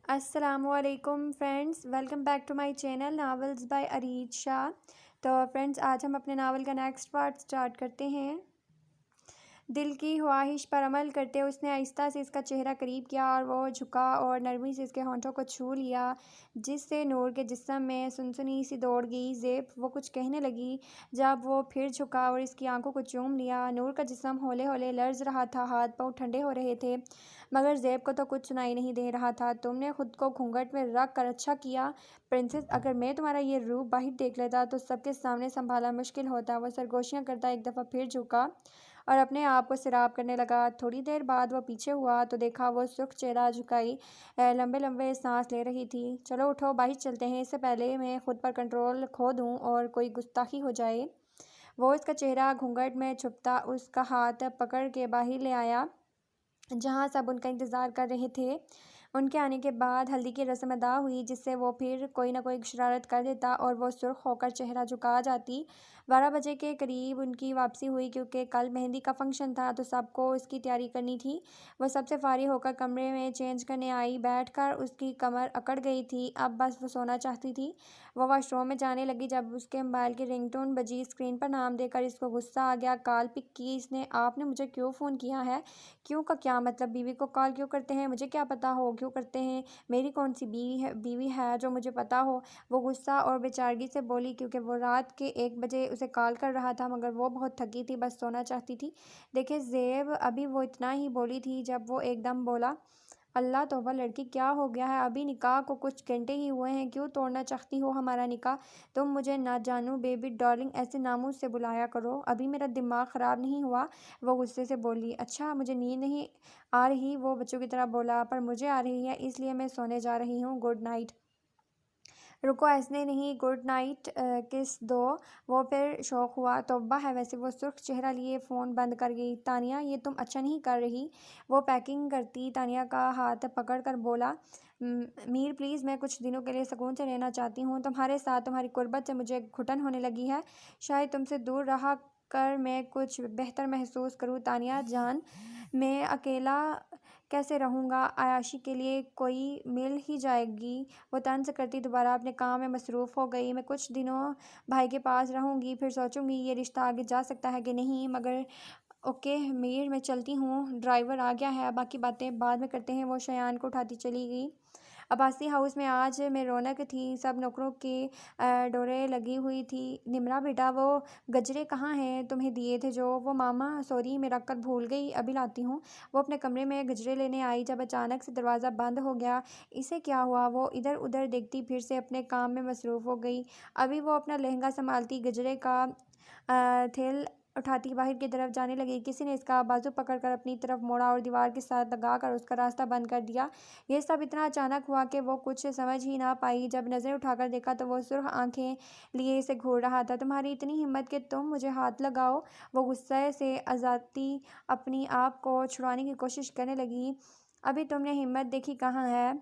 अस्सलामुअलैकुम friends, welcome back to my channel novels by Areej Shah. तो friends, आज हम अपने नावल का नेक्स्ट पार्ट स्टार्ट करते हैं। दिल की ख्वाहिश पर अमल करते उसने आहिस्ता से इसका चेहरा करीब किया और वो झुका और नरमी से इसके होंठों को छू लिया, जिससे नूर के जिस्म में सुनसनी सी दौड़ गई। ज़ेब वो कुछ कहने लगी जब वो फिर झुका और इसकी आंखों को चूम लिया। नूर का जिस्म हौले हौले लर्ज रहा था, हाथ पाँव ठंडे हो रहे थे, मगर ज़ेब को तो कुछ सुनाई नहीं दे रहा था। तुमने खुद को घूंघट में रख कर अच्छा किया प्रिंसेस। अगर मैं तुम्हारा ये रूप बाहर देख लेता तो सबके सामने संभालना मुश्किल होता। वह सरगोशियाँ करता एक दफ़ा फिर झुका और अपने आप को सिराब करने लगा। थोड़ी देर बाद वह पीछे हुआ तो देखा वो सुर्ख चेहरा झुकाई लंबे लंबे सांस ले रही थी। चलो उठो, बाहर चलते हैं, इससे पहले मैं खुद पर कंट्रोल खो दूं और कोई गुस्ताखी हो जाए। वो इसका चेहरा घूंघट में छुपता उसका हाथ पकड़ के बाहर ले आया, जहाँ सब उनका इंतज़ार कर रहे थे। उनके आने के बाद हल्दी की रस्म अदा हुई, जिससे वो फिर कोई ना कोई शरारत कर देता और वो सुर्ख होकर चेहरा झुका जाती। 12 बजे के करीब उनकी वापसी हुई, क्योंकि कल मेहंदी का फंक्शन था तो सबको इसकी तैयारी करनी थी। वह सबसे फारिग होकर कमरे में चेंज करने आई। बैठकर उसकी कमर अकड़ गई थी, अब बस वो सोना चाहती थी। वह वॉशरूम में जाने लगी जब उसके मोबाइल की रिंगटोन बजी। स्क्रीन पर नाम देखकर इसको गुस्सा आ गया। कॉल पिक की इसने। आपने मुझे क्यों फ़ोन किया है? क्यों का क्या मतलब? बीवी को कॉल क्यों करते हैं? मुझे क्या पता हो क्यों करते हैं? मेरी कौन सी बीवी है जो मुझे पता हो? वो गुस्सा और बेचारगी से बोली, क्योंकि वो रात के 1 बजे उसे कॉल कर रहा था, मगर वो बहुत थकी थी, बस सोना चाहती थी। देखिए ज़ेब, अभी वो इतना ही बोली थी जब वो एकदम बोला, अल्लाह तौबा, लड़की क्या हो गया है? अभी निकाह को कुछ घंटे ही हुए हैं, क्यों तोड़ना चाहती हो हमारा निकाह? तुम मुझे ना जानू बेबी डार्लिंग ऐसे नामों से बुलाया करो, अभी मेरा दिमाग ख़राब नहीं हुआ। वो गुस्से से बोली। अच्छा, मुझे नींद नहीं आ रही, वो बच्चों की तरह बोला, पर मुझे आ रही है, इसलिए मैं सोने जा रही हूँ। Good night. रुको, ऐसे नहीं, गुड नाइट किस दो। वो फिर शौक हुआ। तौबा है, वैसे वो सुर्ख चेहरा लिए फ़ोन बंद कर गई। तानिया, ये तुम अच्छा नहीं कर रही। वो पैकिंग करती तानिया का हाथ पकड़ कर बोला, मीर प्लीज़, मैं कुछ दिनों के लिए सुकून से रहना चाहती हूँ तुम्हारे साथ। तुम्हारी कुर्बत से मुझे घुटन होने लगी है। शायद तुमसे दूर रहा कर मैं कुछ बेहतर महसूस करूँ। तानिया जान, मैं अकेला कैसे रहूँगा? आयाशी के लिए कोई मिल ही जाएगी। वो तंज करती दोबारा अपने काम में मसरूफ़ हो गई। मैं कुछ दिनों भाई के पास रहूँगी, फिर सोचूंगी ये रिश्ता आगे जा सकता है कि नहीं। मगर ओके मीर, मैं चलती हूँ, ड्राइवर आ गया है, बाकी बातें बाद में करते हैं। वो शयान को उठाती चली गई। अब्बासी हाउस में आज में रौनक थी। सब नौकरों की डोरें लगी हुई थी। निमरा बेटा, वो गजरे कहाँ हैं? तुम्हें दिए थे जो? वो मामा सॉरी, मैं रख कर भूल गई, अभी लाती हूँ। वो अपने कमरे में गजरे लेने आई जब अचानक से दरवाज़ा बंद हो गया। इसे क्या हुआ? वो इधर उधर देखती फिर से अपने काम में मसरूफ़ हो गई। अभी वो अपना लहंगा संभालती, गजरे का थैल उठाती बाहर की तरफ जाने लगी। किसी ने इसका बाजू पकड़कर अपनी तरफ मोड़ा और दीवार के साथ लगाकर उसका रास्ता बंद कर दिया। यह सब इतना अचानक हुआ कि वो कुछ समझ ही ना पाई। जब नज़र उठाकर देखा तो वो सुर्ख आंखें लिए इसे घूर रहा था। तुम्हारी इतनी हिम्मत कि तुम मुझे हाथ लगाओ? वो गुस्से से आज़ादी अपनी आप को छुड़ाने की कोशिश करने लगी। अभी तुमने हिम्मत देखी कहाँ है?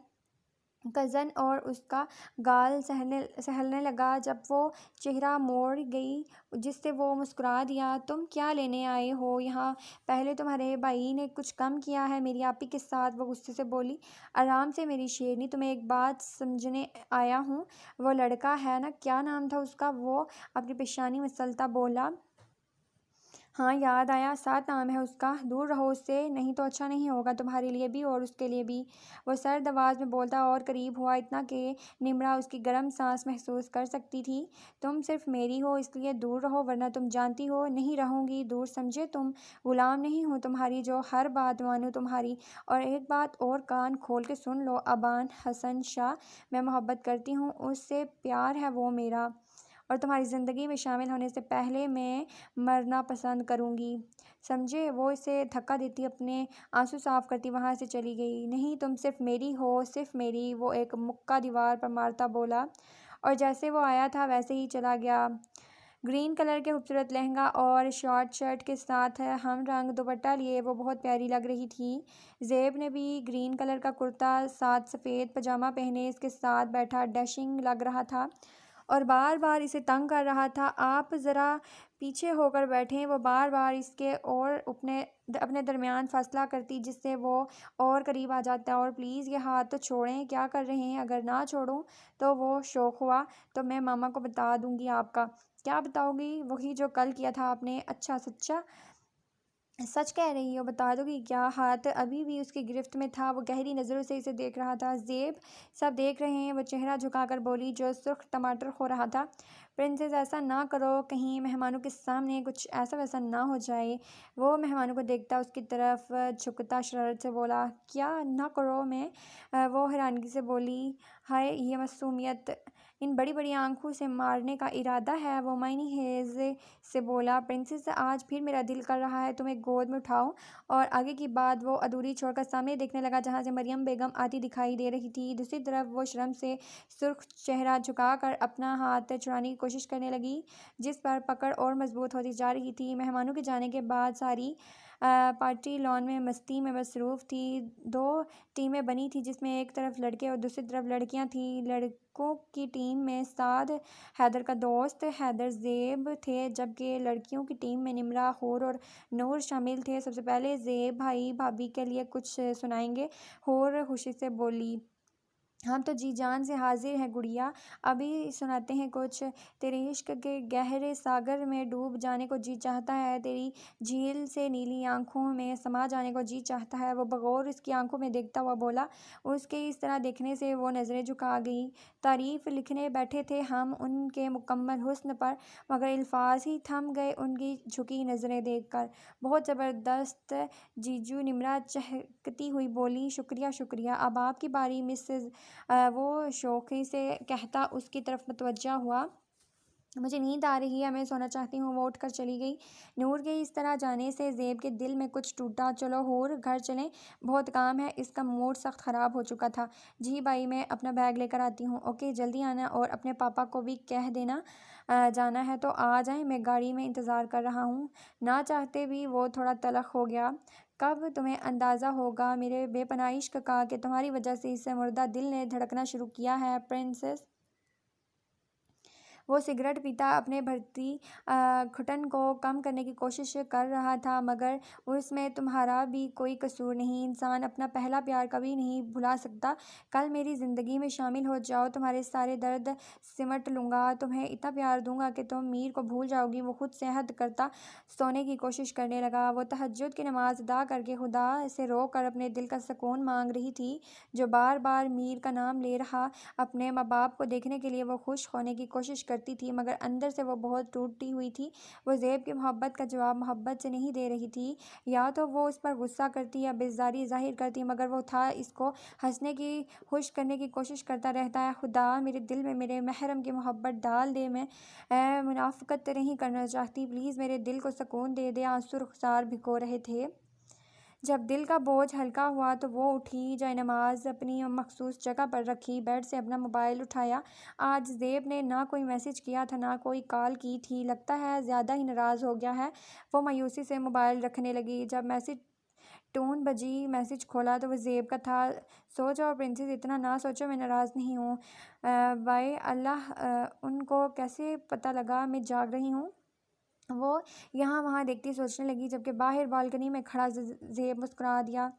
कज़न और उसका गाल सहलने लगा जब वो चेहरा मोड़ गई, जिससे वो मुस्कुरा दिया। तुम क्या लेने आए हो यहाँ? पहले तुम्हारे भाई ने कुछ कम किया है मेरी आपी के साथ? वो गुस्से से बोली। आराम से मेरी शेरनी, तुम्हें एक बात समझने आया हूँ। वो लड़का है ना, क्या नाम था उसका? वो अपनी पेशानी मसलता बोला। हाँ, याद आया, 7 नाम है उसका। दूर रहो उससे, नहीं तो अच्छा नहीं होगा तुम्हारे लिए भी और उसके लिए भी। वो सर्द आवाज़ में बोलता और करीब हुआ, इतना कि निमरा उसकी गर्म सांस महसूस कर सकती थी। तुम सिर्फ मेरी हो, इसलिए दूर रहो, वरना तुम जानती हो नहीं रहूँगी दूर, समझे? तुम गुलाम नहीं हो तुम्हारी, जो हर बात मानूँ तुम्हारी। और एक बात और कान खोल के सुन लो, अबान हसन शाह, मैं मोहब्बत करती हूँ उससे, प्यार है वो मेरा, और तुम्हारी ज़िंदगी में शामिल होने से पहले मैं मरना पसंद करूँगी, समझे? वो इसे धक्का देती अपने आंसू साफ करती वहाँ से चली गई। नहीं, तुम सिर्फ मेरी हो, सिर्फ मेरी, वो एक मुक्का दीवार पर मारता बोला, और जैसे वो आया था वैसे ही चला गया। ग्रीन कलर के खूबसूरत लहंगा और शॉर्ट शर्ट के साथ हम रंग दुपट्टा लिए वो बहुत प्यारी लग रही थी। ज़ेब ने भी ग्रीन कलर का कुर्ता साथ सफ़ेद पजामा पहने इसके साथ बैठा डैशिंग लग रहा था। और बार बार इसे तंग कर रहा था। आप ज़रा पीछे होकर बैठें। वो बार बार इसके और अपने दरमियान फ़ासला करती, जिससे वो और करीब आ जाता। और प्लीज़ ये हाथ तो छोड़ें, क्या कर रहे हैं? अगर ना छोड़ूं तो वो शौक हुआ तो मैं मामा को बता दूंगी आपका। क्या बताओगी? वही जो कल किया था आपने। अच्छा सच्चा सच कह रही हो? बता दोगी क्या? हाथ अभी भी उसकी गिरफ्त में था। वो गहरी नज़रों से इसे देख रहा था। ज़ेब, सब देख रहे हैं। वो चेहरा झुकाकर बोली, जो सुर्ख टमाटर हो रहा था। प्रिंसेस, ऐसा ना करो, कहीं मेहमानों के सामने कुछ ऐसा वैसा ना हो जाए। वो मेहमानों को देखता उसकी तरफ झुकता शरारत से बोला, क्या ना करो मैं? वो हैरानगी से बोली, हाय ये मासूमियत, इन बड़ी बड़ी आंखों से मारने का इरादा है? वो मायनी हेज़ से बोला, प्रिंसेस आज फिर मेरा दिल कर रहा है तुम्हें गोद में उठाऊं। और आगे की बात वो अधूरी छोड़कर सामने देखने लगा, जहाँ से मरियम बेगम आती दिखाई दे रही थी। दूसरी तरफ वो शर्म से सुर्ख चेहरा झुकाकर अपना हाथ छुड़ाने की कोशिश करने लगी, जिस पर पकड़ और मजबूत होती जा रही थी। मेहमानों के जाने के बाद सारी पार्टी लॉन में मस्ती में मसरूफ़ थी। दो टीमें बनी थी, जिसमें एक तरफ लड़के और दूसरी तरफ लड़कियां थीं। लड़कों की टीम में साद, हैदर का दोस्त हैदर, ज़ेब थे, जबकि लड़कियों की टीम में निमरा, हूर और नूर शामिल थे। सबसे पहले ज़ेब भाई भाभी के लिए कुछ सुनाएंगे। हूर खुशी से बोली, हम तो जी जान से हाजिर हैं गुड़िया, अभी सुनाते हैं कुछ। तेरे इश्क के गहरे सागर में डूब जाने को जी चाहता है, तेरी झील से नीली आंखों में समा जाने को जी चाहता है। वो बगौर उसकी आंखों में देखता हुआ बोला। उसके इस तरह देखने से वो नज़रें झुका गई। तारीफ़ लिखने बैठे थे हम उनके मुकम्मल हुस्न पर, मगर अल्फाज ही थम गए उनकी झुकी नज़रें देखकर। बहुत ज़बरदस्त जीजू, निमरा चहकती हुई बोली, शुक्रिया शुक्रिया। अब आपकी बारी मिसेज़, वो शौक़ी से कहता उसकी तरफ मुतवज्जा हुआ। मुझे नींद आ रही है, मैं सोना चाहती हूँ। वो उठकर चली गई। नूर के इस तरह जाने से ज़ेब के दिल में कुछ टूटा। चलो हूर, घर चलें, बहुत काम है। इसका मूड सख्त ख़राब हो चुका था। जी भाई, मैं अपना बैग लेकर आती हूँ। ओके, जल्दी आना, और अपने पापा को भी कह देना जाना है तो आ जाएं, मैं गाड़ी में इंतज़ार कर रहा हूँ। ना चाहते भी वो थोड़ा तलख हो गया। कब तुम्हें अंदाज़ा होगा मेरे बेपनाह इश्क का, कि तुम्हारी वजह से इस मुर्दा दिल ने धड़कना शुरू किया है? प्रिंसेस, वो सिगरेट पीता अपने बढ़ती घुटन को कम करने की कोशिश कर रहा था, मगर उसमें तुम्हारा भी कोई कसूर नहीं। इंसान अपना पहला प्यार कभी नहीं भुला सकता। कल मेरी ज़िंदगी में शामिल हो जाओ, तुम्हारे सारे दर्द सिमट लूँगा, तुम्हें इतना प्यार दूँगा कि तुम मीर को भूल जाओगी। वो खुद से हद करता सोने की कोशिश करने लगा। वो तहज्जुद की नमाज अदा करके खुदा से रो कर अपने दिल का सुकून मांग रही थी, जो बार बार मीर का नाम ले रहा। अपने माँ बाप को देखने के लिए वो खुश होने की कोशिश करती थी, मगर अंदर से वो बहुत टूटी हुई थी। वो ज़ेब की मोहब्बत का जवाब मोहब्बत से नहीं दे रही थी। या तो वो उस पर गुस्सा करती या बेज़ारी ज़ाहिर करती, मगर वो था इसको हंसने की, खुश करने की कोशिश करता रहता है। खुदा मेरे दिल में मेरे महरम की मोहब्बत डाल दे, मैं मुनाफ़िकत नहीं करना चाहती, प्लीज़ मेरे दिल को सुकून दे दे। आंसू रुखसार भिगो रहे थे। जब दिल का बोझ हल्का हुआ तो वो उठी, जायनमाज़ अपनी मखसूस जगह पर रखी, बेड से अपना मोबाइल उठाया। आज ज़ेब ने ना कोई मैसेज किया था, ना कोई कॉल की थी। लगता है ज़्यादा ही नाराज़ हो गया है। वो मायूसी से मोबाइल रखने लगी। जब मैसेज टोन बजी, मैसेज खोला तो वो ज़ेब का था। सो जाओ प्रिंसेस, इतना ना सोचो, मैं नाराज़ नहीं हूँ। बाय अल्लाह, उनको कैसे पता लगा मैं जाग रही हूँ? वो यहाँ वहाँ देखती सोचने लगी, जबकि बाहर बालकनी में खड़ा ज़ेब मुस्कुरा दिया।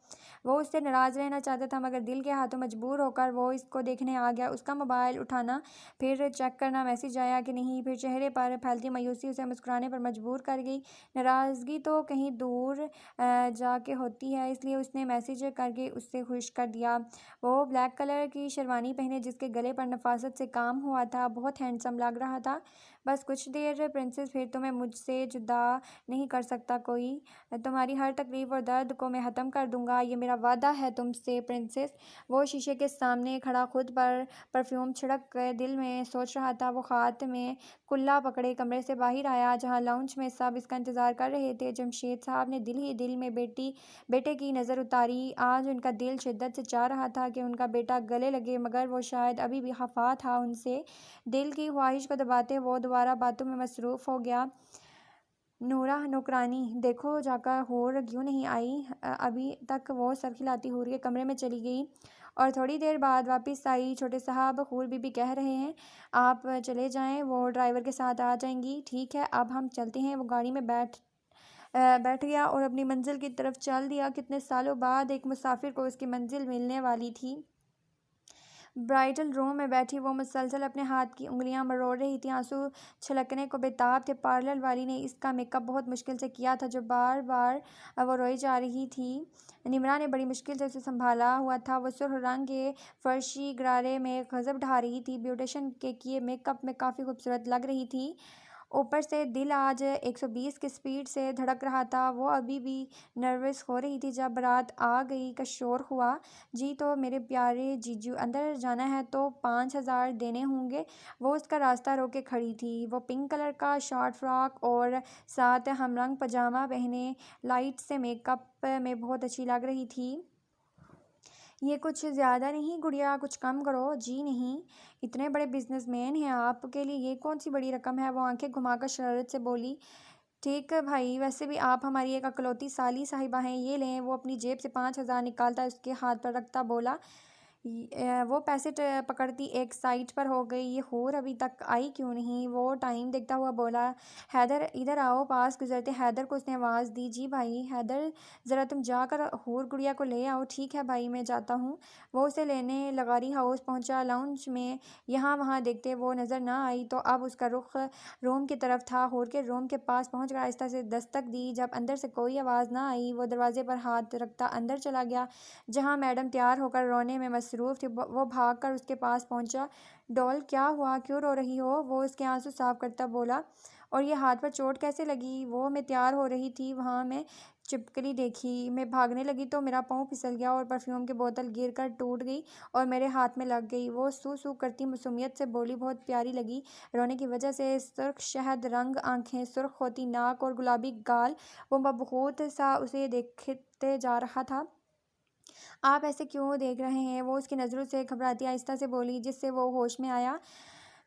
वो उससे नाराज़ रहना चाहता था, मगर दिल के हाथों मजबूर होकर वो इसको देखने आ गया। उसका मोबाइल उठाना, फिर चेक करना मैसेज आया कि नहीं, फिर चेहरे पर फैलती मायूसी उसे मुस्कुराने पर मजबूर कर गई। नाराज़गी तो कहीं दूर जाके होती है, इसलिए उसने मैसेज करके उससे खुश कर दिया। वो ब्लैक कलर की शेरवानी पहने, जिसके गले पर नफासत से काम हुआ था, बहुत हैंडसम लग रहा था। बस कुछ देर प्रिंसेस, फिर तुम्हें मुझसे जुदा नहीं कर सकता कोई। तुम्हारी हर तकलीफ़ और दर्द को मैं ख़त्म कर दूंगा, ये मेरा वादा है तुमसे प्रिंसेस। वो शीशे के सामने खड़ा खुद पर परफ्यूम छिड़क कर दिल में सोच रहा था। वो हाथ में कुल्ला पकड़े कमरे से बाहर आया, जहाँ लाउंज में सब इसका इंतज़ार कर रहे थे। जमशेद साहब ने दिल ही दिल में बेटे की नज़र उतारी। आज उनका दिल शिद्दत से चाह रहा था कि उनका बेटा गले लगे, मगर वो शायद अभी भी खफा था उनसे। दिल की ख्वाहिश को दबाते वो दोबारा बातों में मसरूफ़ हो गया। नूरा नौकरानी, देखो जाकर हूर क्यों नहीं आई? अभी तक वो सर खिलाती हूर के कमरे में चली गई और थोड़ी देर बाद वापस आई। छोटे साहब हूर बीबी कह रहे हैं आप चले जाएं, वो ड्राइवर के साथ आ जाएंगी। ठीक है अब हम चलते हैं। वो गाड़ी में बैठ गया और अपनी मंजिल की तरफ चल दिया। कितने सालों बाद एक मुसाफिर को उसकी मंजिल मिलने वाली थी। ब्राइडल रूम में बैठी वो मुसलसल अपने हाथ की उंगलियां मरोड़ रही थी। आंसू छलकने को बेताब थे। पार्लर वाली ने इसका मेकअप बहुत मुश्किल से किया था, जो बार बार वो रोई जा रही थी। निमरा ने बड़ी मुश्किल से उसे संभाला हुआ था। वो सुर्ख रंग के फर्शी गरारे में गजब ढा रही थी। ब्यूटिशियन के किए मेकअप में काफ़ी खूबसूरत लग रही थी। ऊपर से दिल आज 120 की स्पीड से धड़क रहा था। वो अभी भी नर्वस हो रही थी। जब रात आ गई का शोर हुआ। जी तो मेरे प्यारे जीजू, अंदर जाना है तो 5,000 देने होंगे। वो उसका रास्ता रोके खड़ी थी। वो पिंक कलर का शॉर्ट फ्रॉक और साथ हमरंग पजामा पहने लाइट से मेकअप में बहुत अच्छी लग रही थी। ये कुछ ज़्यादा नहीं गुड़िया, कुछ कम करो। जी नहीं, इतने बड़े बिजनेसमैन हैं, आपके लिए ये कौन सी बड़ी रकम है। वो आंखें घुमाकर शरारत से बोली। ठीक है भाई, वैसे भी आप हमारी एक अकलौती साली साहिबा हैं। ये लें। वो अपनी जेब से 5,000 निकालता उसके हाथ पर रखता बोला। वो पैसे पकड़ती एक साइड पर हो गई। ये हूर अभी तक आई क्यों नहीं। वो टाइम देखता हुआ बोला, हैदर इधर आओ। पास गुजरते हैदर को उसने आवाज़ दी। जी भाई। हैदर ज़रा तुम जाकर हूर गुड़िया को ले आओ। ठीक है भाई, मैं जाता हूँ। वो उसे लेने लगारी हाउस पहुँचा। लाउंज में यहाँ वहाँ देखते वो नज़र ना आई तो अब उसका रुख रूम की तरफ था। हूर के रूम के पास पहुँच कर आहिस्ता से दस्तक दी। जब अंदर से कोई आवाज़ ना आई वो दरवाजे पर हाथ रखता अंदर चला गया, जहाँ मैडम तैयार होकर रोने में मसरूफ़ थी। वो भागकर उसके पास पहुंचा। डॉल क्या हुआ, क्यों रो रही हो। वो उसके आंसू साफ करता बोला। और ये हाथ पर चोट कैसे लगी। वो मैं तैयार हो रही थी, वहाँ मैं छिपकली देखी। मैं भागने लगी तो मेरा पाँव फिसल गया और परफ्यूम की बोतल गिर कर टूट गई और मेरे हाथ में लग गई। वो सू सू करती मासूमियत से बोली, बहुत प्यारी लगी। रोने की वजह से सुर्ख शहद रंग आंखें, सुर्ख होती नाक और गुलाबी गाल। वो बहुत सा उसे देखते जा रहा था। आप ऐसे क्यों देख रहे हैं। वो उसकी नज़रों से घबराती आहिस्ता से बोली, जिससे वो होश में आया।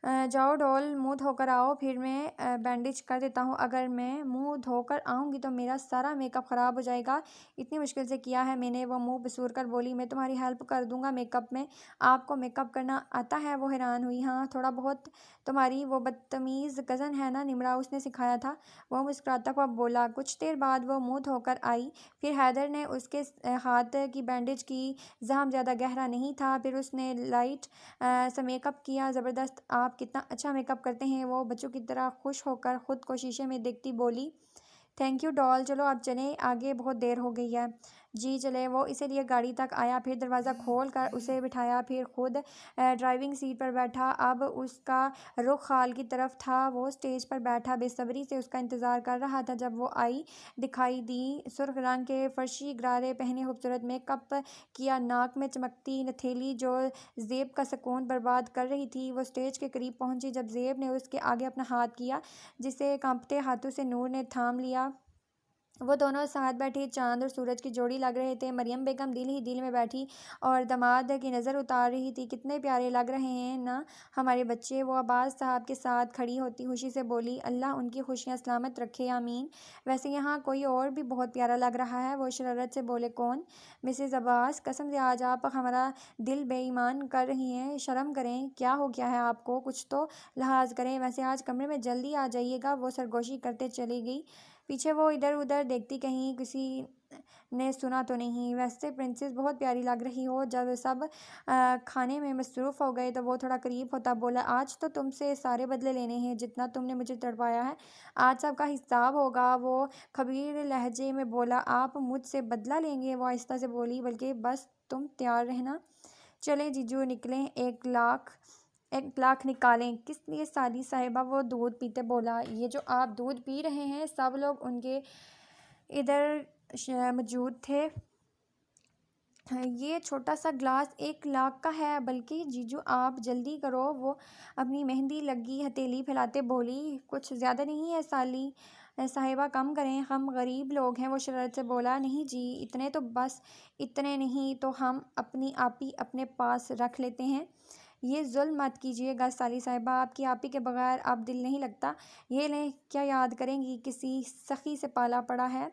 जाओ डॉल, मुंह धोकर आओ, फिर मैं बैंडेज कर देता हूँ। अगर मैं मुंह धोकर आऊँगी तो मेरा सारा मेकअप ख़राब हो जाएगा। इतनी मुश्किल से किया है मैंने। वो मुंह बसूर कर बोली, मैं तुम्हारी हेल्प कर दूँगा मेकअप में। आपको मेकअप करना आता है। वो हैरान हुई। हाँ थोड़ा बहुत। तुम्हारी वो बदतमीज़ कज़न है ना निमरा, उसने सिखाया था। वो मुस्कुराता हुआ बोला। कुछ देर बाद वो मुँह धोकर आई। फिर हैदर ने उसके हाथ की बैंडेज की। जख्म ज़्यादा गहरा नहीं था। फिर उसने लाइट सा मेकअप किया। ज़बरदस्त, आप कितना अच्छा मेकअप करते हैं। वो बच्चों की तरह खुश होकर ख़ुद को शीशे में देखती बोली। थैंक यू डॉल, चलो अब चलें, आगे बहुत देर हो गई है। जी चले। वो इसीलिए गाड़ी तक आया। फिर दरवाज़ा खोल कर उसे बिठाया। फिर खुद ड्राइविंग सीट पर बैठा। अब उसका रुख हाल की तरफ था। वो स्टेज पर बैठा बेसब्री से उसका इंतज़ार कर रहा था। जब वो आई दिखाई दी। सुर्ख रंग के फर्शी गरारे पहने, खूबसूरत मेकअप किया, नाक में चमकती नथेली जो ज़ेब का सुकून बर्बाद कर रही थी। वो स्टेज के करीब पहुंची जब ज़ेब ने उसके आगे अपना हाथ किया, जिसे कांपते हाथों से नूर ने थाम लिया। वो दोनों साथ बैठे चांद और सूरज की जोड़ी लग रहे थे। मरियम बेगम दिल ही दिल में बैठी और दामाद की नज़र उतार रही थी। कितने प्यारे लग रहे हैं ना हमारे बच्चे। वो अब्बास साहब के साथ खड़ी होती खुशी से बोली, अल्लाह उनकी खुशियाँ सलामत रखे, आमीन। वैसे यहाँ कोई और भी बहुत प्यारा लग रहा है। वो शरारत से बोले, कौन। मिसेज़ अब्बास, कसम से आज आप हमारा दिल बेईमान कर रही हैं। शर्म करें, क्या हो गया है आपको, कुछ तो लिहाज करें। वैसे आज कमरे में जल्दी आ जाइएगा। वो सरगोशी करते चली गई। पीछे वो इधर उधर देखती कहीं किसी ने सुना तो नहीं। वैसे प्रिंसेस बहुत प्यारी लग रही हो। जब सब खाने में मसरूफ़ हो गए तो वो थोड़ा करीब होता बोला, आज तो तुमसे सारे बदले लेने हैं जितना तुमने मुझे तड़पाया है। आज सबका हिसाब होगा। वो खबीर लहजे में बोला, आप मुझसे बदला लेंगे। वो आहिस्ता से बोली, बल्कि बस तुम तैयार रहना। चले जीजू निकलें, 1 लाख निकालें। किस लिए साली साहिबा। वो दूध पीते बोला, ये जो आप दूध पी रहे हैं सब लोग उनके इधर मौजूद थे। ये छोटा सा ग्लास 1 लाख का है। बल्कि जीजू आप जल्दी करो। वो अपनी मेहंदी लगी हथेली फैलाते बोली, कुछ ज़्यादा नहीं है साली साहिबा, कम करें, हम गरीब लोग हैं। वो शरारत से बोला, नहीं जी इतने तो बस। इतने नहीं तो हम अपनी आपी अपने पास रख लेते हैं। ये जुल्म मत कीजिएगा साली साहिबा, आपकी आपी के बगैर अब दिल नहीं लगता। ये लें, क्या याद करेंगी, किसी सखी से पाला पड़ा है।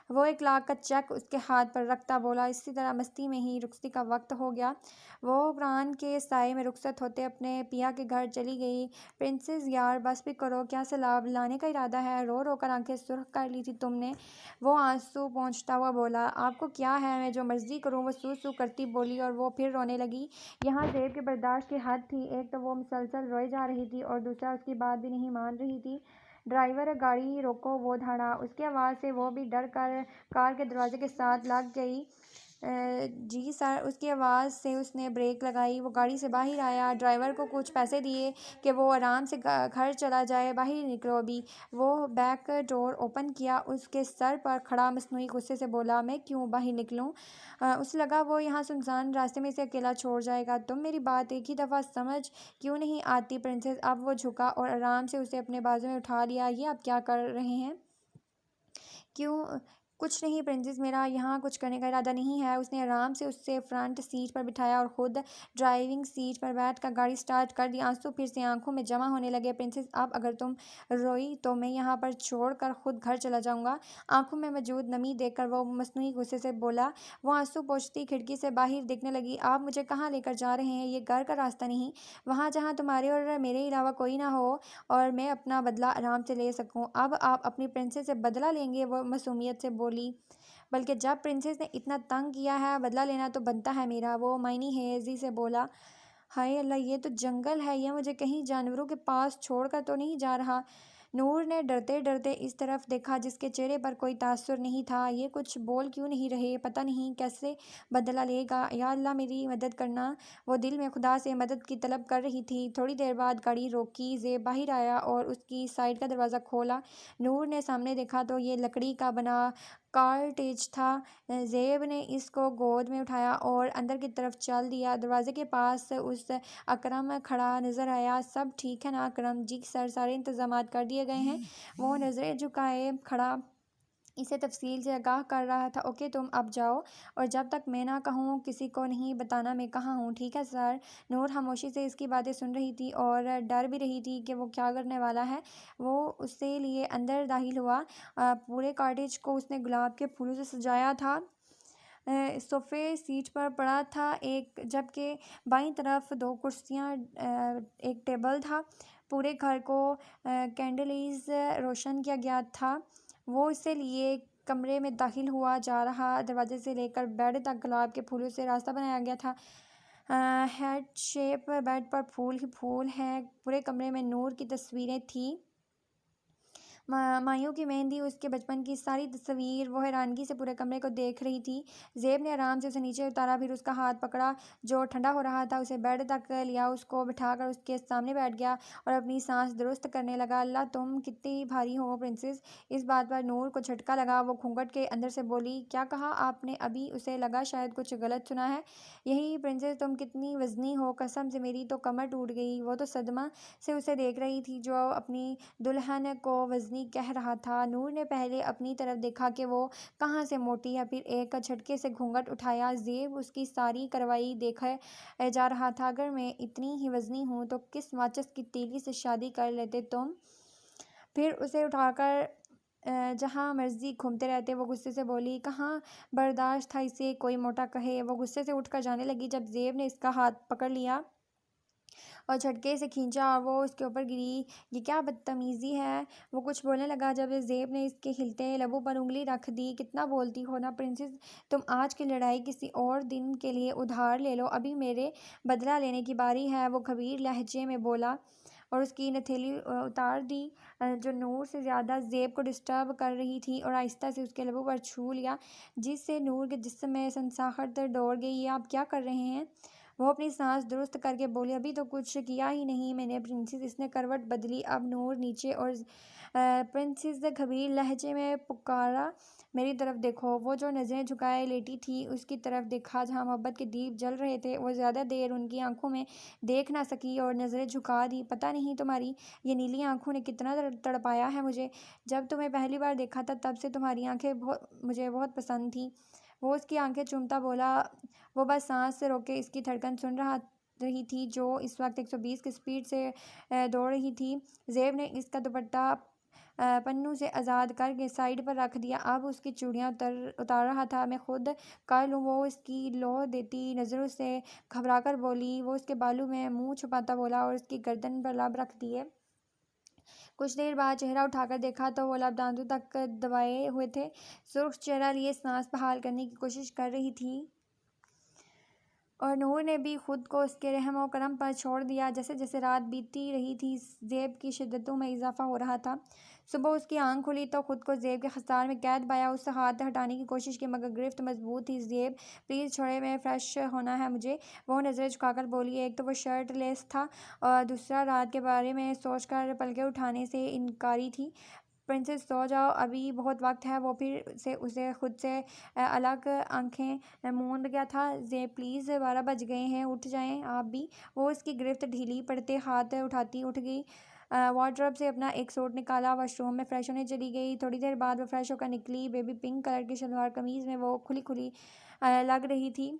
वो 1 लाख का चेक उसके हाथ पर रखता बोला। इसी तरह मस्ती में ही रुखसती का वक्त हो गया। वो प्राण के साए में रुखसत होते अपने पिया के घर चली गई। प्रिंसेस यार बस भी करो, क्या सलाब लाने का इरादा है? रो रो कर आंखें सुर्ख कर ली थी तुमने। वो आंसू पोंछता हुआ बोला। आपको क्या है, मैं जो मर्जी करूँ? वो सू सू करती बोली और वो फिर रोने लगी। यहाँ ज़ेब के बर्दाश्त की हद थी। एक तो वो मुसलसल रोए जा रही थी और दूसरा उसकी बात भी नहीं मान रही थी। ड्राइवर, गाड़ी रोको, वो धाड़ा। उसकी आवाज़ से वो भी डर कर कार के दरवाजे के साथ लग गई। जी सर। उसकी आवाज़ से उसने ब्रेक लगाई। वो गाड़ी से बाहर आया, ड्राइवर को कुछ पैसे दिए कि वो आराम से घर चला जाए। बाहर निकलो अभी। वो बैक डोर ओपन किया। उसके सर पर खड़ा मसनूई गुस्से से बोला, मैं क्यों बाहर निकलूं? उसे लगा वो यहाँ सुनसान रास्ते में से अकेला छोड़ जाएगा। तुम मेरी बात एक ही दफ़ा समझ क्यों नहीं आती प्रिंसेस? अब वो झुका और आराम से उसे अपने बाजू में उठा लिया। ये आप क्या कर रहे हैं? क्यों? कुछ नहीं प्रिंसेस, मेरा यहाँ कुछ करने का इरादा नहीं है। उसने आराम से उससे फ्रंट सीट पर बिठाया और खुद ड्राइविंग सीट पर बैठ कर गाड़ी स्टार्ट कर दी। आंसू फिर से आंखों में जमा होने लगे। प्रिंसेस, अब अगर तुम रोई तो मैं यहाँ पर छोड़ कर खुद घर चला जाऊँगा। आंखों में मौजूद नमी देखकर वो मसनूई गुस्से से बोला। वो आंसू पोंछती खिड़की से बाहर देखने लगी। आप मुझे कहाँ लेकर जा रहे हैं? ये घर का रास्ता नहीं, वहाँ जहाँ तुम्हारे और मेरे अलावा कोई ना हो और मैं अपना बदला आराम से ले सकूं। अब आप अपनी प्रिंसेस से बदला लेंगे? वो मासूमियत से बोली। बल्कि जब प्रिंसेस ने इतना तंग किया है, बदला लेना तो बनता है मेरा। वो मायनी हेजी से बोला। हाय अल्लाह, ये तो जंगल है, ये मुझे कहीं जानवरों के पास छोड़कर तो नहीं जा रहा? नूर ने डरते डरते इस तरफ देखा जिसके चेहरे पर कोई तासुर नहीं था। ये कुछ बोल क्यों नहीं रहे? पता नहीं कैसे बदला लेगा। या अल्लाह मेरी मदद करना। वो दिल में खुदा से मदद की तलब कर रही थी। थोड़ी देर बाद गाड़ी रोकी। ज़ेब बाहर आया और उसकी साइड का दरवाज़ा खोला। नूर ने सामने देखा तो ये लकड़ी का बना कार्टेज था। ज़ेब ने इसको गोद में उठाया और अंदर की तरफ चल दिया। दरवाजे के पास उस अकरम खड़ा नज़र आया। सब ठीक है ना अकरम? जी सर, सारे इंतज़ामात कर दिए गए हैं। वो नज़रें झुकाए खड़ा इसे तफसील से आगाह कर रहा था। ओके, तुम अब जाओ और जब तक मैं ना कहूँ किसी को नहीं बताना मैं कहाँ हूँ। ठीक है सर। नूर खामोशी से इसकी बातें सुन रही थी और डर भी रही थी कि वो क्या करने वाला है। वो उससे लिए अंदर दाखिल हुआ। पूरे कॉटेज को उसने गुलाब के फूलों से सजाया था। सोफ़े सीट पर पड़ा था एक, जबकि बाईं तरफ 2 कुर्सियाँ, एक टेबल था। पूरे घर को कैंडलीज रोशन किया गया था। वो इसे लिए कमरे में दाखिल हुआ जा रहा। दरवाजे से लेकर बेड तक गुलाब के फूलों से रास्ता बनाया गया था। हेड शेप बेड पर फूल ही फूल हैं। पूरे कमरे में नूर की तस्वीरें थी। मायूं की मेहंदी, उसके बचपन की सारी तस्वीर। वो हैरानगी से पूरे कमरे को देख रही थी। ज़ेब ने आराम से उसे नीचे उतारा, फिर उसका हाथ पकड़ा जो ठंडा हो रहा था। उसे बेड तक लिया, उसको बिठाकर उसके सामने बैठ गया और अपनी सांस दुरुस्त करने लगा। अल्लाह, तुम कितनी भारी हो प्रिंसेस। इस बात पर नूर को झटका लगा। वो घूंघट के अंदर से बोली, क्या कहा आपने अभी? उसे लगा शायद कुछ गलत सुना है। यही प्रिंसेस, तुम कितनी वजनी हो, कसम से मेरी तो कमर टूट गई। वो तो सदमा से उसे देख रही थी जो अपनी दुल्हन को वजनी कह रहा था। नूर ने पहले अपनी तरफ देखा कि वो कहाँ से मोटी है, फिर एक झटके से घूंघट उठाया। ज़ेब उसकी सारी कार्रवाई देखे जा रहा था। अगर मैं इतनी ही वजनी हूँ तो किस माचिस की तीली से शादी कर लेते तुम? फिर उसे उठाकर जहाँ मर्जी घूमते रहते। वो गुस्से से बोली। कहाँ बर्दाश्त था इसे कोई मोटा कहे। वो गुस्से से उठकर जाने लगी जब ज़ेब ने इसका हाथ पकड़ लिया और झटके से खींचा और वो उसके ऊपर गिरी। ये क्या बदतमीज़ी है? वो कुछ बोलने लगा जब ज़ेब ने इसके हिलते लबों पर उंगली रख दी। कितना बोलती हो ना प्रिंसेस, तुम आज की लड़ाई किसी और दिन के लिए उधार ले लो, अभी मेरे बदला लेने की बारी है। वो खबीर लहजे में बोला और उसकी नथेली उतार दी जो नूर से ज़्यादा ज़ेब को डिस्टर्ब कर रही थी, और आहिस्ता से उसके लबों पर छू लिया जिससे नूर के जिस्म में सनसनाहट दौड़ गई। ये आप क्या कर रहे हैं? वो अपनी सांस दुरुस्त करके बोली। अभी तो कुछ किया ही नहीं मैंने प्रिंसेस। इसने करवट बदली। अब नूर नीचे और प्रिंसेस ने खबीर लहजे में पुकारा, मेरी तरफ देखो। वो जो नज़रें झुकाए लेटी थी उसकी तरफ देखा जहाँ मोहब्बत के दीप जल रहे थे। वो ज़्यादा देर उनकी आंखों में देख ना सकी और नज़रें झुका दी। पता नहीं तुम्हारी ये नीली आंखों ने कितना तड़पाया है मुझे। जब तुम्हें पहली बार देखा था तब से तुम्हारी आंखें मुझे बहुत पसंद थी। वो उसकी आंखें चूमता बोला। वो बस सांस से रोके इसकी धड़कन सुन रही थी जो इस वक्त 120 की स्पीड से दौड़ रही थी। ज़ेब ने इसका दुपट्टा पन्नू से आज़ाद करके साइड पर रख दिया। अब उसकी चूड़ियाँ उतार रहा था। मैं खुद कर लूँ, वो उसकी लौ देती नज़रों से घबरा कर बोली। वो उसके बालों में मुँह छुपाता बोला और उसकी गर्दन पर लब रख दिए। कुछ देर बाद चेहरा उठाकर देखा तो वो लब दांतों तक दबाए हुए थे। सुर्ख चेहरा लिए सांस बहाल करने की कोशिश कर रही थी और नूर ने भी खुद को उसके रहम और करम पर छोड़ दिया। जैसे जैसे रात बीतती रही थी, ज़ेब की शिद्दतों में इजाफा हो रहा था। सुबह उसकी आंख खुली तो खुद को ज़ेब के खसार में कैद पाया। उससे हाथ हटाने की कोशिश की मगर गिरफ्त मजबूत थी। ज़ेब प्लीज़ छोड़े, मैं फ़्रेश होना है मुझे। वो नज़रें झुकाकर बोली। एक तो वो शर्ट लेस था और दूसरा रात के बारे में सोचकर पलकें उठाने से इनकारी थी। प्रिंसेस सो जाओ, अभी बहुत वक्त है। वो फिर से उसे खुद से अलग आंखें मूंद गया था। जे प्लीज़ 12 बज गए हैं, उठ जाएं आप भी। वो उसकी गिरफ्त ढीली पड़ते हाथ उठाती उठ गई। वार्डरोब से अपना एक सूट निकाला, वॉशरूम में फ्रेश होने चली गई। थोड़ी देर बाद वो फ्रेश होकर निकली। बेबी पिंक कलर की शलवार कमीज़ में वो खुली खुली लग रही थी।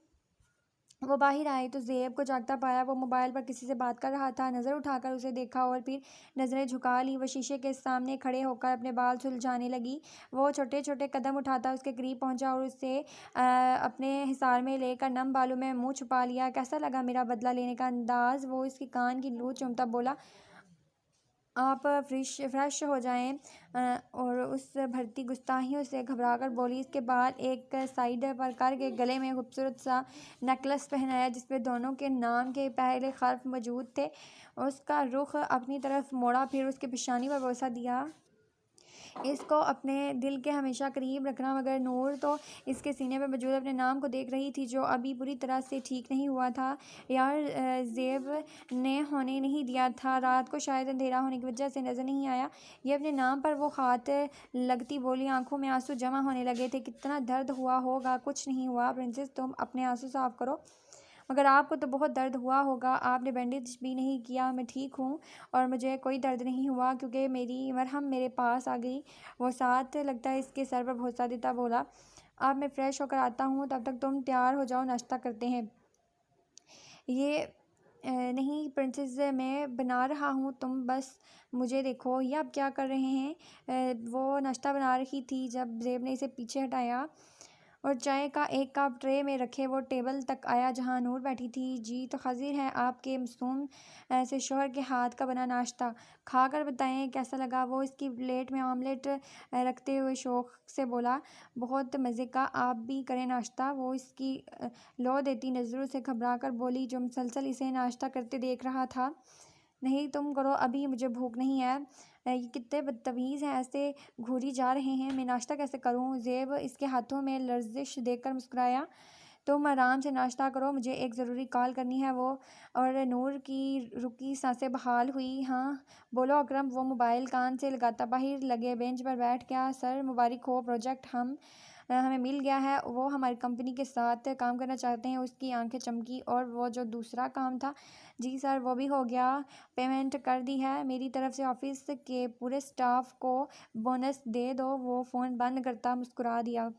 वो बाहर आए तो ज़ेब को जागता पाया। वो मोबाइल पर किसी से बात कर रहा था। नज़र उठाकर उसे देखा और फिर नज़रें झुका ली। वो शीशे के सामने खड़े होकर अपने बाल सुलझाने लगी। वो छोटे छोटे कदम उठाता उसके करीब पहुंचा और उसे अपने हिसार में लेकर नम बालों में मुंह छुपा लिया। कैसा लगा मेरा बदला लेने का अंदाज़? वो इसकी कान की लू चूमता बोला। आप फ्रेश हो जाएं। और उस भरती गुस्ताखियों से घबराकर बोली। इसके बाद एक साइड पर करके गले में खूबसूरत सा नेकलेस पहनाया जिसमें दोनों के नाम के पहले हर्फ मौजूद थे। उसका रुख अपनी तरफ मोड़ा, फिर उसके पेशानी पर बोसा दिया। इसको अपने दिल के हमेशा करीब रखना। मगर नूर तो इसके सीने पर मौजूद अपने नाम को देख रही थी जो अभी पूरी तरह से ठीक नहीं हुआ था। यार, ज़ेब ने होने नहीं दिया था। रात को शायद अंधेरा होने की वजह से नज़र नहीं आया। ये अपने नाम पर वो हाथ लगती बोली। आंखों में आंसू जमा होने लगे थे। कितना दर्द हुआ होगा? कुछ नहीं हुआ प्रिंसेस, तुम अपने आंसू साफ करो। मगर आपको तो बहुत दर्द हुआ होगा, आपने बैंडेज भी नहीं किया। मैं ठीक हूँ और मुझे कोई दर्द नहीं हुआ क्योंकि मेरी मरहम मेरे पास आ गई। वो साथ लगता है इसके सर पर भरोसा देता बोला। अब मैं फ़्रेश होकर आता हूँ, तब तक तुम तैयार हो जाओ, नाश्ता करते हैं। ये नहीं प्रिंसेस, मैं बना रहा हूँ, तुम बस मुझे देखो। ये आप क्या कर रहे हैं? वो नाश्ता बना रही थी जब ज़ेब ने इसे पीछे हटाया और चाय का एक कप ट्रे में रखे वो टेबल तक आया जहाँ नूर बैठी थी। जी तो हाजिर है आपके मासूम से शोहर के हाथ का बना नाश्ता, खाकर बताएं कैसा लगा। वो इसकी प्लेट में ऑमलेट रखते हुए शौक से बोला। बहुत मज़े का, आप भी करें नाश्ता। वो इसकी लौ देती नज़रों से घबरा कर बोली जो मुसलसल इसे नाश्ता करते देख रहा था। नहीं तुम करो, अभी मुझे भूख नहीं है। ये कितने बदतमीज़ हैं, ऐसे घूरी जा रहे हैं। मैं नाश्ता कैसे करूं? ज़ेब इसके हाथों में लर्जिश देकर मुस्कुराया। तुम आराम से नाश्ता करो, मुझे एक ज़रूरी कॉल करनी है। वो और नूर की रुकी सांसें बहाल हुई। हाँ बोलो अकरम। वो मोबाइल कान से लगाता बाहर लगे बेंच पर बैठ गया। सर मुबारक हो, प्रोजेक्ट हमें मिल गया है। वो हमारी कंपनी के साथ काम करना चाहते हैं। उसकी आंखें चमकी। और वो जो दूसरा काम था? जी सर, वो भी हो गया, पेमेंट कर दी है। मेरी तरफ से ऑफिस के पूरे स्टाफ को बोनस दे दो। वो फ़ोन बंद करता मुस्कुरा दिया।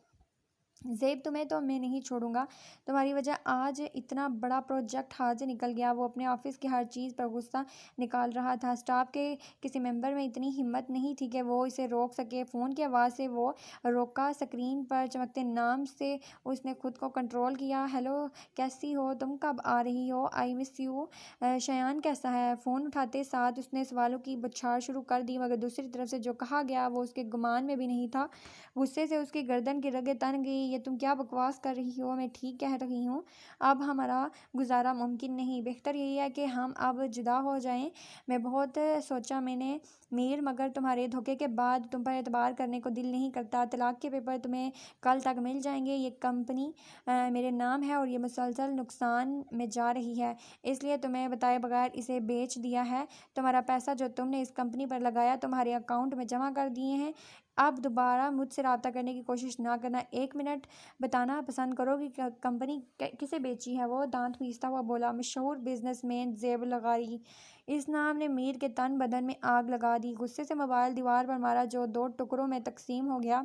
ज़ेब, तुम्हें तो मैं नहीं छोड़ूंगा। तुम्हारी वजह आज इतना बड़ा प्रोजेक्ट हाथ से निकल गया। वो अपने ऑफिस की हर चीज़ पर गुस्सा निकाल रहा था। स्टाफ के किसी मेंबर में इतनी हिम्मत नहीं थी कि वो इसे रोक सके। फ़ोन की आवाज़ से वो रोका। स्क्रीन पर चमकते नाम से उसने खुद को कंट्रोल किया। हेलो, कैसी हो? तुम कब आ रही हो? I miss you. शयान कैसा है? फ़ोन उठाते साथ उसने सवालों की बौछार शुरू कर दी मगर दूसरी तरफ से जो कहा गया वो उसके गुमान में भी नहीं था। गुस्से से उसकी गर्दन की रगें तन गई। ये तुम क्या बकवास कर रही हो? मैं ठीक कह रही हूँ। अब हमारा गुजारा मुमकिन नहीं। बेहतर यही है कि हम अब जुदा हो जाएं। मैं बहुत सोचा मैंने मीर, मगर तुम्हारे धोखे के बाद तुम पर एतबार करने को दिल नहीं करता। तलाक के पेपर तुम्हें कल तक मिल जाएंगे। ये कंपनी मेरे नाम है और ये मुसलसल नुकसान में जा रही है, इसलिए तुम्हें बताए बगैर इसे बेच दिया है। तुम्हारा पैसा जो तुमने इस कंपनी पर लगाया तुम्हारे अकाउंट में जमा कर दिए हैं। अब दोबारा मुझसे रब्ता करने की कोशिश ना करना। 1 मिनट बताना पसंद करोगी कि कंपनी किसे बेची है? वो दांत पीसता हुआ बोला। मशहूर बिजनेसमैन ज़ेब लगारी। इस नाम ने मीर के तन बदन में आग लगा दी। गुस्से से मोबाइल दीवार पर मारा जो 2 टुकड़ों में तकसीम हो गया।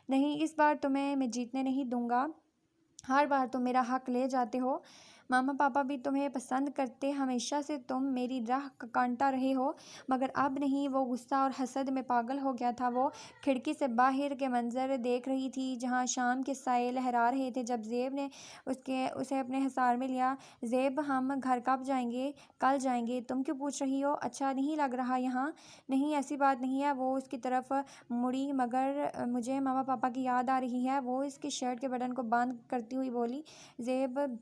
नहीं, इस बार तुम्हें मैं जीतने नहीं दूंगा। हर बार तुम मेरा हक ले जाते हो। मामा पापा भी तुम्हें पसंद करते, हमेशा से तुम मेरी राह कांटा रहे हो, मगर अब नहीं। वो गुस्सा और हसद में पागल हो गया था। वो खिड़की से बाहर के मंजर देख रही थी जहाँ शाम के साए लहरा रहे थे। जब ज़ेब ने उसे अपने हिसार में लिया। ज़ेब, हम घर कब जाएंगे? कल जाएंगे। तुम क्यों पूछ रही हो? अच्छा नहीं लग रहा यहाँ? नहीं, ऐसी बात नहीं है। वो उसकी तरफ मुड़ी। मगर मुझे मामा पापा की याद आ रही है। वो इसकी शर्ट के बटन को बंद करती हुई बोली। ज़ेब,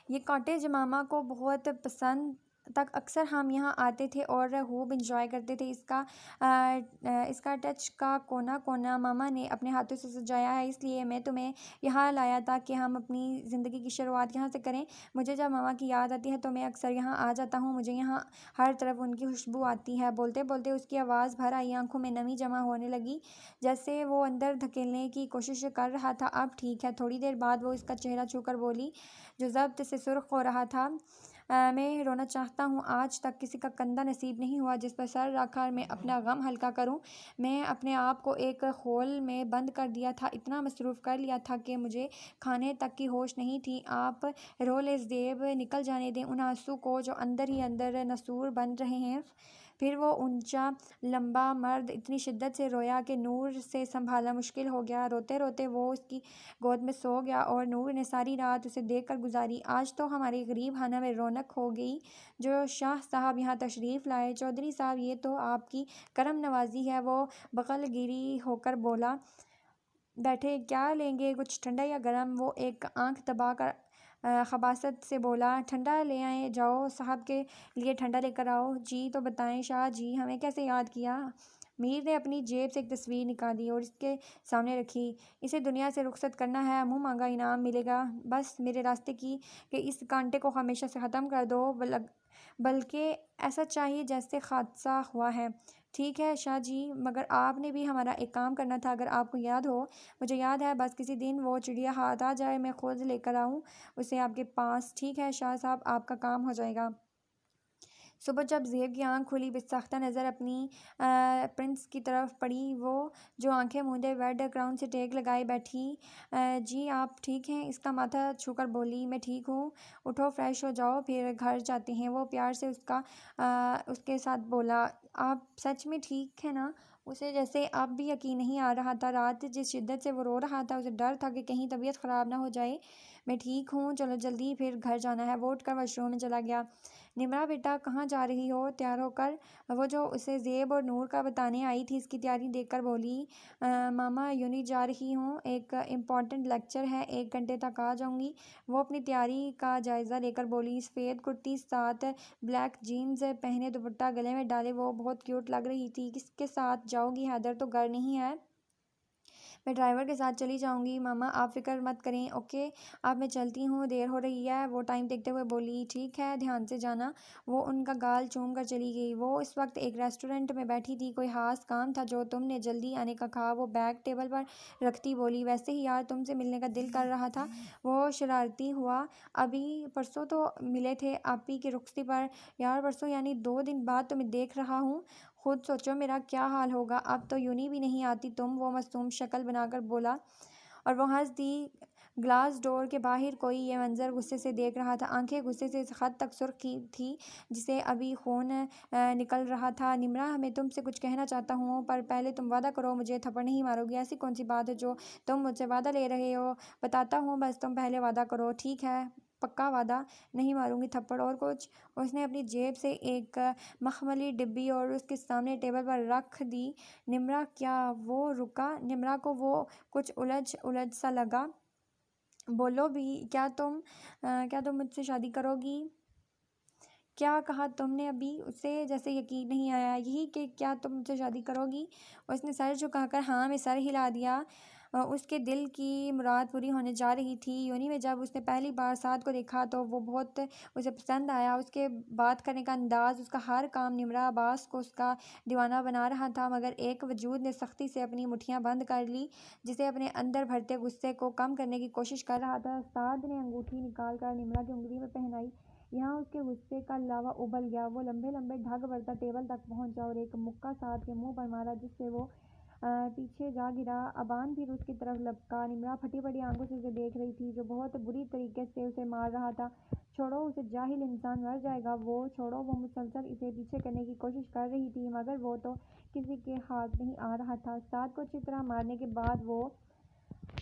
ये कॉटेज मामा को बहुत पसंद तक अक्सर हम यहाँ आते थे और खूब इंजॉय करते थे। इसका टच का कोना कोना मामा ने अपने हाथों से सजाया है, इसलिए मैं तुम्हें यहाँ लाया था कि हम अपनी ज़िंदगी की शुरुआत यहाँ से करें। मुझे जब मामा की याद आती है तो मैं अक्सर यहाँ आ जाता हूँ। मुझे यहाँ हर तरफ उनकी खुशबू आती है। बोलते बोलते उसकी आवाज़ भर आई, आंखों में नमी जमा होने लगी, जैसे वो अंदर धकेलने की कोशिश कर रहा था। अब ठीक है। थोड़ी देर बाद वो इसका चेहरा छूकर बोली, जो ज़ब्त से सुर्ख हो रहा था। मैं रोना चाहता हूँ। आज तक किसी का कंधा नसीब नहीं हुआ जिस पर सर रखकर मैं अपना गम हल्का करूँ। मैं अपने आप को एक खोल में बंद कर दिया था, इतना मसरूफ़ कर लिया था कि मुझे खाने तक की होश नहीं थी। आप रो ले ज़ेब, निकल जाने दें उन आंसू को जो अंदर ही अंदर नसूर बन रहे हैं। फिर वो ऊंचा लंबा मर्द इतनी शिद्दत से रोया कि नूर से संभालना मुश्किल हो गया। रोते रोते वो उसकी गोद में सो गया और नूर ने सारी रात उसे देखकर गुजारी। आज तो हमारे गरीब खाना में रौनक हो गई जो शाह साहब यहाँ तशरीफ़ लाए। चौधरी साहब, ये तो आपकी करम नवाजी है। वो बगलगिरी होकर बोला। बैठे, क्या लेंगे, कुछ ठंडा या गर्म? वो एक आंख दबाकर खबासत से बोला, ठंडा ले आए, जाओ साहब के लिए ठंडा लेकर आओ। जी तो बताएं शाह जी, हमें कैसे याद किया? मीर ने अपनी जेब से एक तस्वीर निकाली और इसके सामने रखी। इसे दुनिया से रुखसत करना है, मुँह मांगा इनाम मिलेगा। बस मेरे रास्ते की कि इस कांटे को हमेशा से ख़त्म कर दो, बल्कि ऐसा चाहिए जैसे हादसा हुआ है। ठीक है शाह जी, मगर आपने भी हमारा एक काम करना था, अगर आपको याद हो। मुझे याद है, बस किसी दिन वो चिड़िया हाथ आ जाए, मैं खुद लेकर आऊँ उसे आपके पास। ठीक है शाह साहब, आपका काम हो जाएगा। सुबह जब ज़ेब की आंख खुली, बेसाख्ता नज़र अपनी प्रिंस की तरफ पड़ी। वो जो आंखें मूंदे रेड क्राउन से टेक लगाए बैठी। जी आप ठीक हैं? इसका माथा छूकर बोली, मैं ठीक हूँ। उठो, फ्रेश हो जाओ, फिर घर जाते हैं। वो प्यार से उसके साथ बोला, आप सच में ठीक है ना? उसे जैसे अब भी यकीन नहीं आ रहा था। रात जिस शिद्दत से वो रो रहा था, उसे डर था कि कहीं तबीयत ख़राब ना हो जाए। मैं ठीक हूँ, चलो जल्दी, फिर घर जाना है। वो उठकर वॉशरूम में चला गया। निमरा बेटा, कहाँ जा रही हो? तैयार होकर वो जो उसे ज़ेब और नूर का बताने आई थी, इसकी तैयारी देखकर बोली, मामा यूनी जा रही हूँ, एक इम्पॉर्टेंट लेक्चर है, 1 घंटे तक आ जाऊँगी। वो अपनी तैयारी का जायज़ा लेकर बोली। सफ़ेद कुर्ती साथ ब्लैक जीन्स पहने, दुपट्टा गले में डाले वो बहुत क्यूट लग रही थी। किसके साथ जाओगी? हैदर तो घर नहीं है। मैं ड्राइवर के साथ चली जाऊंगी। मामा आप फ़िक्र मत करें। ओके, अब मैं चलती हूँ, देर हो रही है। वो टाइम देखते हुए बोली, ठीक है, ध्यान से जाना। वो उनका गाल चूम कर चली गई। वो इस वक्त एक रेस्टोरेंट में बैठी थी। कोई खास काम था जो तुमने जल्दी आने का कहा? वो बैग टेबल पर रखती बोली, वैसे ही यार तुमसे मिलने का दिल कर रहा था। वो शरारती हुआ, अभी परसों तो मिले थे आपी की रुखसती पर। यार परसों यानी 2 दिन बाद तुम्हें देख रहा हूँ। खुद सोचो मेरा क्या हाल होगा। अब तो यूनी भी नहीं आती तुम। वो मासूम शक्ल बनाकर बोला और वो हंस दी। ग्लास डोर के बाहर कोई ये मंजर गुस्से से देख रहा था। आंखें गुस्से से इस हद तक सुर्ख थी जिसे अभी खून निकल रहा था। निमरा, मैं तुमसे कुछ कहना चाहता हूँ, पर पहले तुम वादा करो मुझे थप्पड़ नहीं मारोगी। ऐसी कौन सी बात है जो तुम मुझसे वादा ले रहे हो? बताता हूँ, बस तुम पहले वादा करो। ठीक है, पक्का वादा, नहीं मारूंगी थप्पड़। और कुछ? उसने अपनी जेब से एक मखमली डिब्बी और उसके सामने टेबल पर रख दी। निमरा, क्या? वो रुका। निमरा को वो कुछ उलझ उलझ सा लगा। बोलो भी, क्या तुम मुझसे शादी करोगी? क्या कहा तुमने अभी? उसे जैसे यकीन नहीं आया। यही कि क्या तुम मुझसे शादी करोगी? उसने सर झुकाकर हाँ में सर हिला दिया। उसके दिल की मुराद पूरी होने जा रही थी। यूनी में जब उसने पहली बार साद को देखा तो वो बहुत उसे पसंद आया। उसके बात करने का अंदाज़, उसका हर काम निमरा अब्बास को उसका दीवाना बना रहा था। मगर एक वजूद ने सख्ती से अपनी मुट्ठियाँ बंद कर ली, जिसे अपने अंदर भरते गुस्से को कम करने की कोशिश कर रहा था। साद ने अंगूठी निकाल कर निमरा की उंगली में पहनाई। यहाँ उसके गुस्से का लावा उबल गया। वो लंबे लंबे ढग भरता टेबल तक पहुंचा और एक मुक्का साद के मुंह पर मारा, जिससे वो पीछे जा गिरा। अबान फिर उसकी तरफ लपका। निम्रा फटी फटी आंखों से उसे देख रही थी, जो बहुत बुरी तरीके से उसे मार रहा था। छोड़ो उसे, जाहिल इंसान, मर जाएगा वो। छोड़ो, वो मुसलसल इसे पीछे करने की कोशिश कर रही थी, मगर वो तो किसी के हाथ नहीं आ रहा था। साद को अच्छी तरह मारने के बाद वो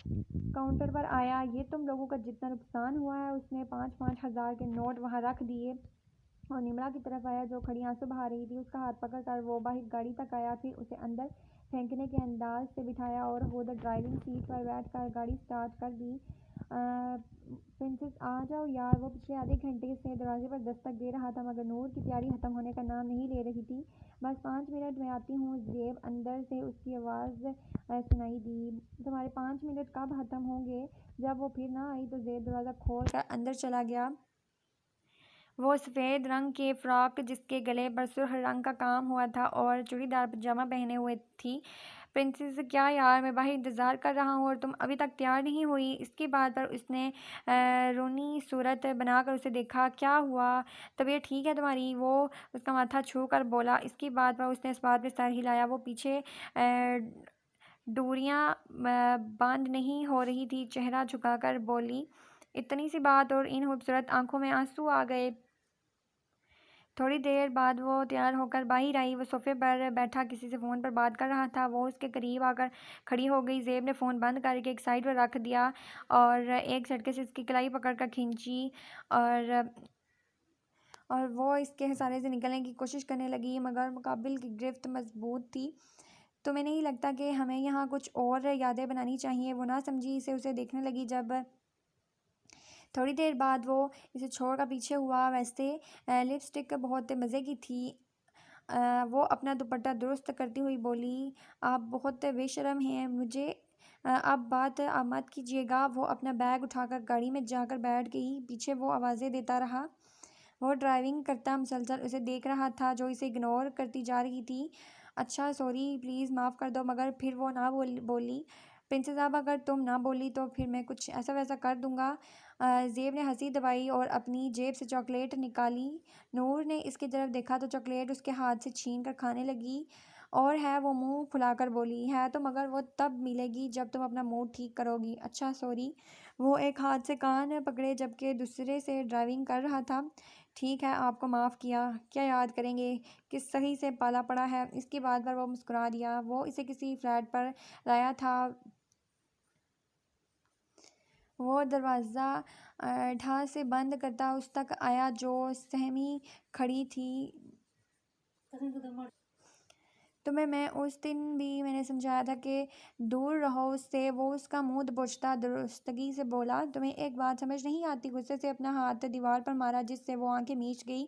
काउंटर पर आया। ये तुम लोगों का जितना नुकसान हुआ है। उसने 5,000 के नोट वहाँ रख दिए और निम्रा की तरफ आया, जो खड़ी आंसू बहा रही थी। उसका हाथ पकड़कर वो बाहर गाड़ी तक आया, फिर उसे अंदर फेंकने के अंदाज से बिठाया और खुद ड्राइविंग सीट पर बैठकर गाड़ी स्टार्ट कर दी। प्रिंसेस आ जाओ यार। वो पिछले आधे घंटे से दरवाजे पर दस्तक दे रहा था, मगर नूर की तैयारी खत्म होने का नाम नहीं ले रही थी। बस 5 मिनट में आती हूँ। जेब अंदर से उसकी आवाज़ सुनाई दी। तुम्हारे 5 मिनट कब खत्म होंगे? जब वो फिर ना आई तो जेब दरवाज़ा खोल कर अंदर चला गया। वो सफ़ेद रंग के फ्रॉक जिसके गले पर सुर्ख रंग का काम हुआ था और चूड़ीदार पजामा पहने हुए थी। प्रिंसेस, क्या यार, मैं बाहर इंतज़ार कर रहा हूँ और तुम अभी तक तैयार नहीं हुई? इसकी बात पर उसने रोनी सूरत बनाकर उसे देखा। क्या हुआ? तबीयत ठीक है तुम्हारी? वो उसका माथा छू कर बोला। इसकी बात पर उसने इस बात पर सर हिलाया। वो पीछे डोरियाँ बंद नहीं हो रही थी। चेहरा झुकाकर बोली, इतनी सी बात और इन खूबसूरत आंखों में आंसू आ गए। थोड़ी देर बाद वो तैयार होकर बाहर आई। वो सोफे पर बैठा किसी से फ़ोन पर बात कर रहा था। वो उसके करीब आकर खड़ी हो गई। जेब ने फ़ोन बंद करके एक साइड पर रख दिया और एक झटके से इसकी कलाई पकड़कर खींची और वो इसके सहारे से निकलने की कोशिश करने लगी, मगर मुकाबिल की गिरफ्त मजबूत थी। तुम्हें नहीं लगता कि हमें यहाँ कुछ और यादें बनानी चाहिए? वो ना समझी इसे उसे देखने लगी। जब थोड़ी देर बाद वो इसे छोड़कर पीछे हुआ। वैसे लिपस्टिक बहुत मज़े की थी। वो अपना दुपट्टा दुरुस्त करती हुई बोली, आप बहुत बेशर्म हैं। मुझे अब बात मत कीजिएगा। वो अपना बैग उठाकर गाड़ी में जाकर बैठ गई। पीछे वो आवाज़ें देता रहा। वो ड्राइविंग करता मुसलसल उसे देख रहा था, जो इसे इग्नोर करती जा रही थी। अच्छा सॉरी, प्लीज़ माफ़ कर दो। मगर फिर वो ना बोली। प्रिंसेस साहब, अगर तुम ना बोली तो फिर मैं कुछ ऐसा वैसा कर दूँगा। ज़ेब ने हंसी दबाई और अपनी जेब से चॉकलेट निकाली। नूर ने इसकी तरफ देखा तो चॉकलेट उसके हाथ से छीन कर खाने लगी। और है, वो मुंह फुलाकर बोली, है तो, मगर वो तब मिलेगी जब तुम अपना मूड ठीक करोगी। अच्छा सॉरी। वो एक हाथ से कान पकड़े जबकि दूसरे से ड्राइविंग कर रहा था। ठीक है, आपको माफ़ किया। क्या याद करेंगे? किस सही से पाला पड़ा है। इसकी बात पर वो मुस्कुरा दिया। वो इसे किसी फ्लैट पर लाया था। वो दरवाज़ा ढाँ से बंद करता उस तक आया, जो सहमी खड़ी थी। तुम्हें मैं उस दिन भी मैंने समझाया था कि दूर रहो उससे। वो उसका मुंह दबोचता दुरुस्तगी से बोला, तुम्हें एक बात समझ नहीं आती? गुस्से से अपना हाथ दीवार पर मारा, जिससे वो आंखें मीच गई।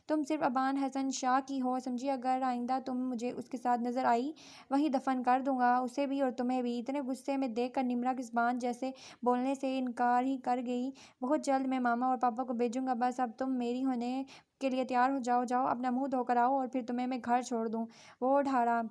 तुम सिर्फ अबान हसन शाह की हो, समझी? अगर आइंदा तुम मुझे उसके साथ नज़र आई, वहीं दफन कर दूंगा, उसे भी और तुम्हें भी। इतने गुस्से में देख कर निम्रा की ज़बान जैसे बोलने से इनकार ही कर गई। बहुत जल्द मैं मामा और पापा को भेजूंगा। बस अब तुम मेरी होने के लिए तैयार हो जाओ। जाओ, अपना मुंह धोकर आओ और फिर तुम्हें मैं घर छोड़ दूँ। वो ढाड़ा।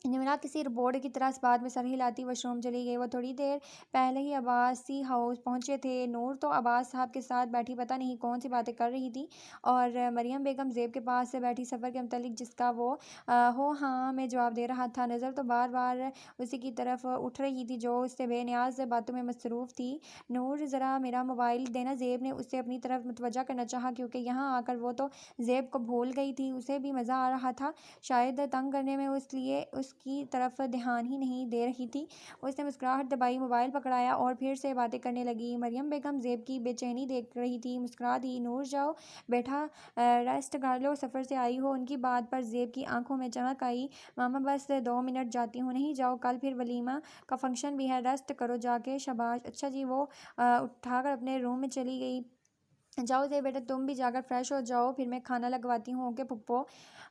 निम्रा किसी रोबोट की तरह इस बात में सर हिलाती वॉशरूम चली गई। वो थोड़ी देर पहले ही अब्बासी हाउस पहुंचे थे। नूर तो अब्बास साहब के साथ बैठी पता नहीं कौन सी बातें कर रही थी, और मरियम बेगम जेब के पास से बैठी सफ़र के मुतालिक जिसका वो हो हाँ में जवाब दे रहा था। नज़र तो बार बार उसी की तरफ उठ रही थी, जो उससे बेनियाज बातों में मसरूफ़ थी। नूर, ज़रा मेरा मोबाइल देना। जेब ने उससे अपनी तरफ मुतवज्जा करना चाहा, क्योंकि यहाँ आकर वो तो जेब को भूल गई थी। उसे भी मज़ा आ रहा था, शायद तंग करने में, इसलिए उसकी तरफ ध्यान ही नहीं दे रही थी। उसने मुस्कुराहट दबाई, मोबाइल पकड़ाया और फिर से बातें करने लगी। मरियम बेगम जेब की बेचैनी देख रही थी, मुस्कुरा दी। नूर, जाओ बेटा, रेस्ट कर लो, सफ़र से आई हो। उनकी बात पर जेब की आंखों में चमक आई। मामा, बस 2 मिनट जाती हूँ। नहीं जाओ, कल फिर वलीमा का फंक्शन भी है, रेस्ट करो जाके। शाबाश। अच्छा जी। वो उठाकर अपने रूम में चली गई। जाओ जे बेटा, तुम भी जाकर फ्रेश हो जाओ, फिर मैं खाना लगवाती हूँ। ओके पुप्पो।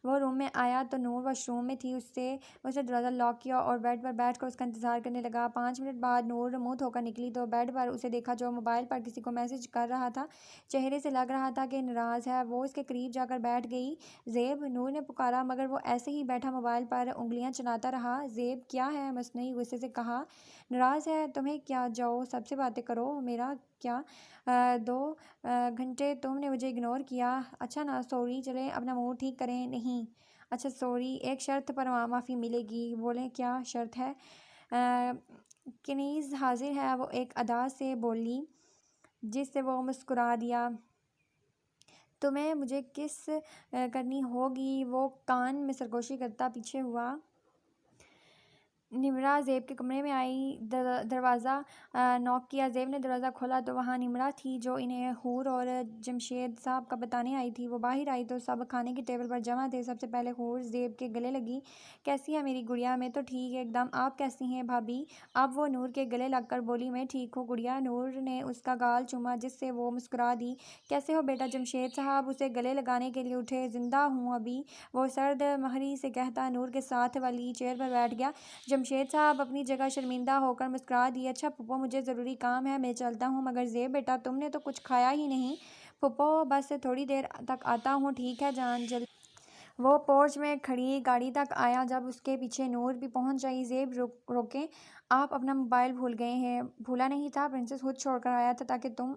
वो रूम में आया तो नूर वॉशरूम में थी। उसने दरवाज़ा लॉक किया और बेड पर बैठकर उसका इंतज़ार करने लगा। 5 मिनट बाद नूर मुंह धोकर निकली तो बेड पर उसे देखा, जो मोबाइल पर किसी को मैसेज कर रहा था। चेहरे से लग रहा था कि नाराज़ है। वो उसके करीब जाकर बैठ गई। ज़ेब, नूर ने पुकारा, मगर वो ऐसे ही बैठा मोबाइल पर उंगलियां चलाता रहा। ज़ेब, क्या है? मसनई गुस्से से कहा। नाराज़ है? तुम्हें क्या? जाओ सबसे बातें करो। मेरा क्या? 2 घंटे तुमने मुझे इग्नोर किया। अच्छा ना, सॉरी, चलें अपना मूड ठीक करें। नहीं, अच्छा सॉरी, एक शर्त पर माफ़ी मिलेगी। बोले क्या शर्त है? कनीज़ हाजिर है, वो एक अदा से बोली जिससे वो मुस्कुरा दिया। तुम्हें मुझे किस करनी होगी? वो कान में सरगोशी करता पीछे हुआ। निमरा ज़ेब के कमरे में आई। दरवाज़ा नॉक किया। ज़ेब ने दरवाज़ा खोला तो वहाँ निमरा थी, जो इन्हें हूर और जमशेद साहब का बताने आई थी। वो बाहर आई तो सब खाने की टेबल पर जमा थे। सबसे पहले हूर ज़ेब के गले लगी। कैसी है मेरी गुड़िया? मैं तो ठीक है एकदम। आप कैसी हैं भाभी? अब वो नूर के गले लगकर बोली, मैं ठीक हूँ गुड़िया। नूर ने उसका गाल चूमा, जिससे वो मुस्कुरा दी। कैसे हो बेटा? जमशेद साहब उसे गले लगाने के लिए उठे। जिंदा हूँ अभी, वो सर्द महरी से कहता नूर के साथ वाली चेयर पर बैठ गया। जमशेद साहब अपनी जगह शर्मिंदा होकर मुस्कुरा दिए। अच्छा फूफो, मुझे ज़रूरी काम है, मैं चलता हूँ। मगर ज़ेब बेटा, तुमने तो कुछ खाया ही नहीं। फूफो बस थोड़ी देर तक आता हूँ। ठीक है जान, जल्दी। वो पोर्च में खड़ी गाड़ी तक आया। जब उसके पीछे नूर भी पहुंच गई। ज़ेब रोके, आप अपना मोबाइल भूल गए हैं। भूला नहीं था, प्रिंसेस खुद छोड़कर आया था ताकि तुम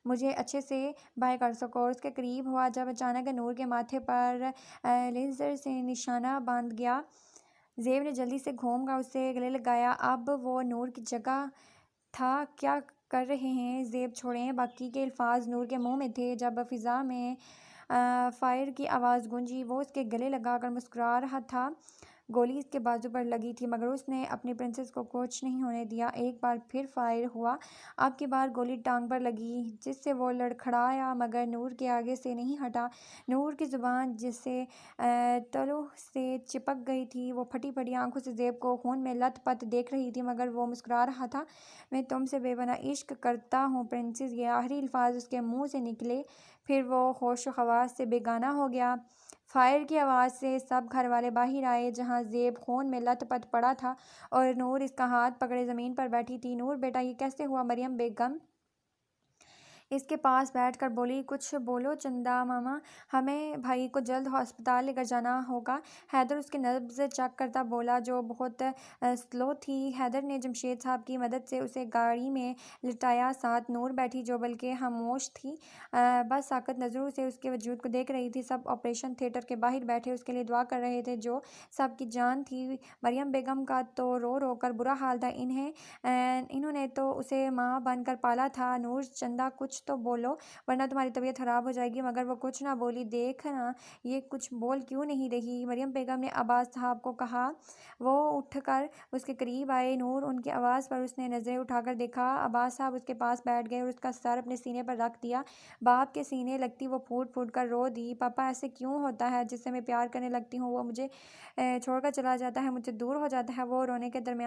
मुझे अच्छे से बाय कर सको। और उसके करीब हुआ जब अचानक नूर के माथे पर लेज़र से निशाना बांध गया। ज़ेब ने जल्दी से घूम कर उसे गले लगाया। अब वो नूर की जगह था। क्या कर रहे हैं ज़ेब? छोड़ें। बाकी के अल्फाज नूर के मुंह में थे जब फ़िज़ा में फायर की आवाज़ गूंजी। वो उसके गले लगाकर मुस्कुरा रहा था। गोली इसके बाजू पर लगी थी, मगर उसने अपनी प्रिंसेस को कुछ नहीं होने दिया। एक बार फिर फायर हुआ। अब की बार गोली टांग पर लगी, जिससे वो लड़खड़ाया, मगर नूर के आगे से नहीं हटा। नूर की ज़ुबान जिससे तलु से चिपक गई थी, वो फटी फटी आंखों से ज़ेब को खून में लथपथ देख रही थी, मगर वो मुस्कुरा रहा था। मैं तुमसे बेपनाह इश्क करता हूँ प्रिंसेस, ये आखिरी अल्फाज उसके मुंह से निकले। फिर वो होश हवास से बेगाना हो गया। फायर की आवाज़ से सब घर वाले बाहर आए, जहाँ ज़ेब खून में लथपथ पड़ा था और नूर इसका हाथ पकड़े ज़मीन पर बैठी थी। नूर बेटा, ये कैसे हुआ? मरियम बेगम इसके पास बैठकर बोली। कुछ बोलो चंदा मामा, हमें भाई को जल्द अस्पताल लेकर जाना होगा। हैदर उसके नब्ज़ चेक करता बोला, जो बहुत स्लो थी। हैदर ने जमशेद साहब की मदद से उसे गाड़ी में लिटाया। साथ नूर बैठी, जो बल्कि खामोश थी, बस साकत नज़रों से उसके वजूद को देख रही थी। सब ऑपरेशन थिएटर के बाहर बैठे उसके लिए दुआ कर रहे थे, जो सबकी जान थी। मरियम बेगम का तो रो रो कर बुरा हाल था। इन्होंने तो उसे माँ बनकर पाला था। नूर चंदा, कुछ तो बोलो, वरना तुम्हारी तबीयत ख़राब हो जाएगी। मगर वो कुछ ना बोली। देख ना, ये कुछ बोल क्यों नहीं रही? मरियम बेगम ने अब्बास साहब को कहा। वो उठकर उसके करीब आए। नूर उनकी आवाज़ पर उसने नज़रें उठाकर देखा। अब्बास साहब उसके पास बैठ गए और उसका सर अपने सीने पर रख दिया। बाप के सीने लगती वो फूट फूट कर रो दी। पापा, ऐसे क्यों होता है? जिससे मैं प्यार करने लगती हूँ वो मुझे छोड़कर चला जाता है, मुझसे दूर हो जाता है। वो रोने के दरमियान